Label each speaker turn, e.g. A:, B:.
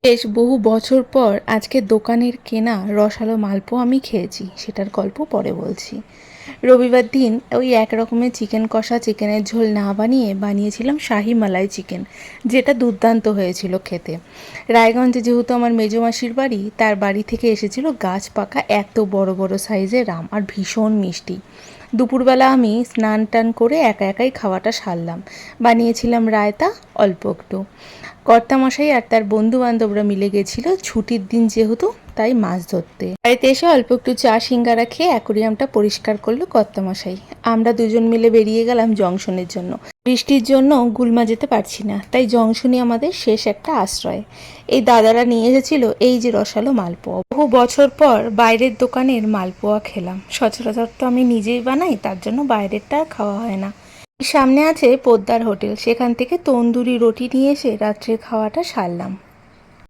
A: বেশ বহু বছর পর আজকে দোকানের কেনা রসালো মালপোয়া আমি খেয়েছি, সেটার গল্প পরে বলছি। রবিবার দিন ওই এক রকমের চিকেন কষা, চিকেনের ঝোল না বানিয়ে বানিয়েছিলাম শাহি মালাই চিকেন, যেটা দুর্দান্ত হয়েছিল খেতে। রায়গঞ্জে যেহেতু আমার মেজমাসির বাড়ি, তার বাড়ি থেকে এসেছিল গাছ পাকা এত বড় বড় সাইজের আম, আর ভীষণ মিষ্টি। দুপুরবেলা আমি স্নান টান করে একা একাই খাওয়াটা সারলাম। বানিয়েছিলাম রায়তা অল্প একটু। কর্তামশাই আর তার বন্ধু বান্ধবরা মিলে গেছিল ছুটির দিন যেহেতু, তাই মাছ ধরতে। বাড়িতে এসে অল্প একটু চা সিঙ্গারা খেয়ে অ্যাকোরিয়ামটা পরিষ্কার করলো কর্তামশাই। আমরা দুজন মিলে বেরিয়ে গেলাম জংশনের জন্য। বৃষ্টির জন্য গুলমা যেতে পারছি না, তাই জংশনই আমাদের শেষ একটা আশ্রয়। এই দাদারা নিয়ে এসেছিল এই যে রসালো মালপোয়া। বহু বছর পর বাইরের দোকানের মালপোয়া খেলাম। সচরাচর তো আমি নিজেই বানাই, তার জন্য বাইরেরটা আর খাওয়া হয় না। সামনে আছে পোদ্দার হোটেল, সেখান থেকে তন্দুরি রুটি নিয়ে এসে রাত্রে খাওয়াটা সারলাম।